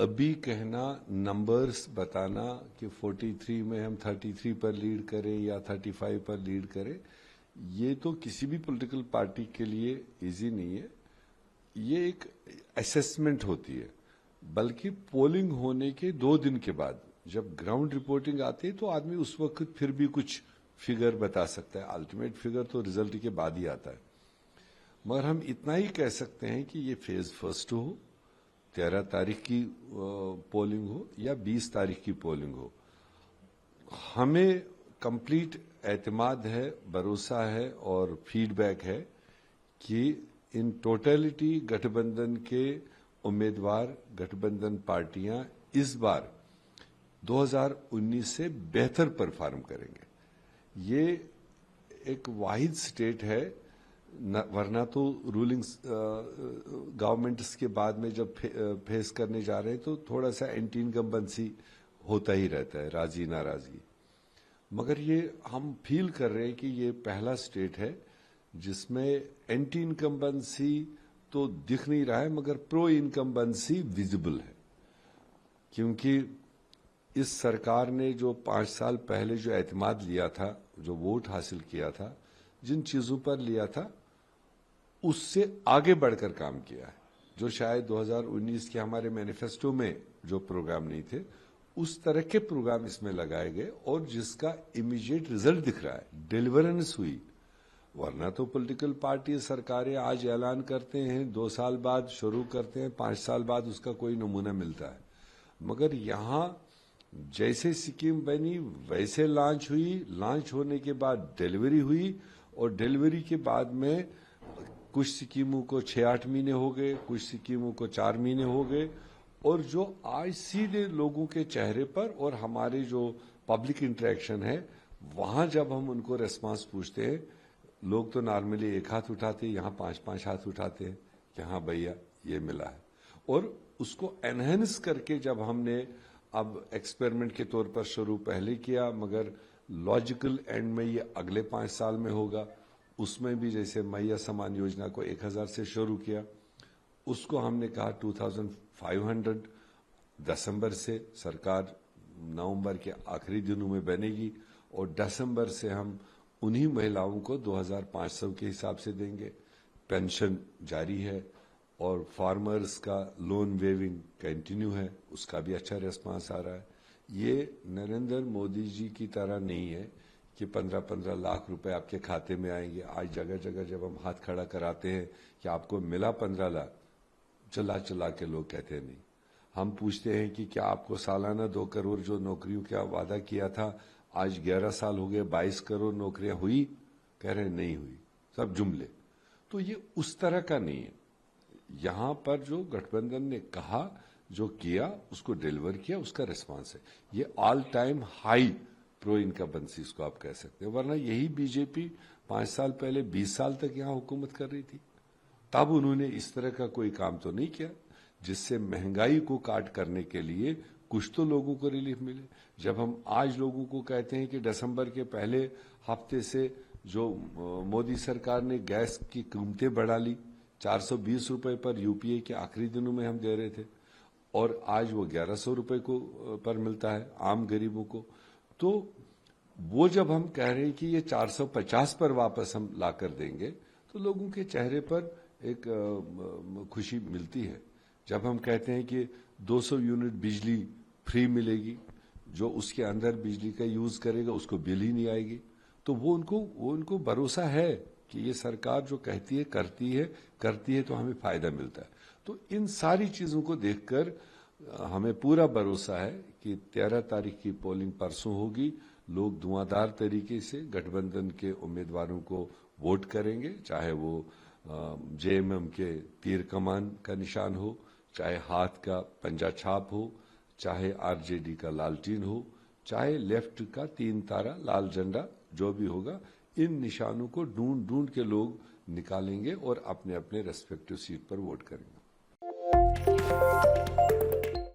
अभी कहना, नंबर्स बताना कि 43 में हम 33 पर लीड करें या 35 पर लीड करें, ये तो किसी भी पॉलिटिकल पार्टी के लिए इजी नहीं है। ये एक असेसमेंट होती है, बल्कि पोलिंग होने के 2 दिन के बाद जब ग्राउंड रिपोर्टिंग आती है तो आदमी उस वक्त फिर भी कुछ फिगर बता सकता है। अल्टीमेट फिगर तो रिजल्ट के बाद ही आता है। मगर हम इतना ही कह सकते हैं कि ये फेज फर्स्ट हो, 13 तारीख की पोलिंग हो या 20 तारीख की पोलिंग हो, हमें कंप्लीट एतमाद है, भरोसा है और फीडबैक है कि इन टोटलिटी गठबंधन के उम्मीदवार, गठबंधन पार्टियां इस बार 2019 से बेहतर परफॉर्म करेंगे। ये एक वाहिद स्टेट है, वरना तो रूलिंग गवर्नमेंट्स के बाद में जब फेस करने जा रहे हैं तो थोड़ा सा एंटी इनकम्बेंसी होता ही रहता है, राजी नाराजगी। मगर ये हम फील कर रहे हैं कि ये पहला स्टेट है जिसमें एंटी इनकम्बेंसी तो दिख नहीं रहा है मगर प्रो इनकम्बेंसी विजिबल है। क्योंकि इस सरकार ने जो 5 साल पहले जो एतमाद लिया था, जो वोट हासिल किया था, जिन चीजों पर लिया था उससे आगे बढ़कर काम किया है। जो शायद 2019 के हमारे मैनिफेस्टो में जो प्रोग्राम नहीं थे, उस तरह के प्रोग्राम इसमें लगाए गए और जिसका इमीडिएट रिजल्ट दिख रहा है, डिलीवरेंस हुई। वरना तो पॉलिटिकल पार्टी सरकारें आज ऐलान करते हैं, 2 साल बाद शुरू करते हैं, 5 साल बाद उसका कोई नमूना मिलता है। मगर यहां जैसे स्कीम बनी वैसे लॉन्च हुई, लॉन्च होने के बाद डिलीवरी हुई और डिलीवरी के बाद में कुछ स्कीमों को 6-8 महीने हो गए, कुछ स्कीमों को 4 महीने हो गए। और जो आज सीधे लोगों के चेहरे पर और हमारे जो पब्लिक इंटरेक्शन है, वहां जब हम उनको रेस्पॉन्स पूछते हैं, लोग तो नॉर्मली 1 हाथ उठाते हैं, यहां 5-5 हाथ उठाते हैं कि हाँ भैया ये मिला है। और उसको एनहेंस करके जब हमने अब एक्सपेरिमेंट के तौर पर शुरू पहले किया, मगर लॉजिकल एंड में ये अगले 5 साल में होगा। उसमें भी जैसे मैया समान योजना को 1000 से शुरू किया, उसको हमने कहा 2500 दिसंबर से, सरकार नवंबर के आखिरी दिनों में बनेगी और दिसंबर से हम उन्हीं महिलाओं को 2500 के हिसाब से देंगे। पेंशन जारी है और फार्मर्स का लोन वेविंग कंटिन्यू है, उसका भी अच्छा रिस्पांस आ रहा है। ये नरेंद्र मोदी जी की तरह नहीं है कि 15-15 लाख रुपए आपके खाते में आएंगे। आज जगह जगह जब हम हाथ खड़ा कराते हैं कि आपको मिला 15 लाख, चला चला के लोग कहते हैं नहीं। हम पूछते हैं कि क्या आपको सालाना 2 करोड़ जो नौकरियों का वादा किया था, आज 11 साल हो गए, 22 करोड़ नौकरियां हुई? कह रहे नहीं हुई, सब जुमले। तो ये उस तरह का नहीं है। यहां पर जो गठबंधन ने कहा, जो किया, उसको डिलीवर किया, उसका रिस्पांस है। ये all time high pro incumbency इसको आप कह सकते हैं। वरना यही बीजेपी 5 साल पहले 20 साल तक यहां हुकूमत कर रही थी, तब उन्होंने इस तरह का कोई काम तो नहीं किया जिससे महंगाई को काट करने के लिए कुछ तो लोगों को रिलीफ मिले। जब हम आज लोगों को कहते हैं कि दिसंबर के पहले हफ्ते से जो मोदी सरकार ने गैस की कीमतें बढ़ा ली, 420 रुपए पर यूपीए के आखिरी दिनों में हम दे रहे थे और आज वो 1100 रुपए को पर मिलता है आम गरीबों को। तो वो जब हम कह रहे हैं कि ये 450 पर वापस हम ला कर देंगे, तो लोगों के चेहरे पर एक खुशी मिलती है। जब हम कहते हैं कि 200 यूनिट बिजली फ्री मिलेगी, जो उसके अंदर बिजली का यूज करेगा उसको बिल ही नहीं आएगी, तो वो उनको भरोसा है कि ये सरकार जो कहती है करती है तो हमें फायदा मिलता है। तो इन सारी चीजों को देखकर हमें पूरा भरोसा है कि 13 तारीख की पोलिंग परसों होगी। लोग धुआंधार तरीके से गठबंधन के उम्मीदवारों को वोट करेंगे, चाहे वो जेएमएम के तीर कमान का निशान हो, चाहे हाथ का पंजा छाप हो, चाहे आरजेडी का लालटीन हो, चाहे लेफ्ट का 3 तारा लाल झंडा, जो भी होगा, इन निशानों को ढूंढ ढूंढ के लोग निकालेंगे और अपने अपने रेस्पेक्टिव सीट पर वोट करेंगे।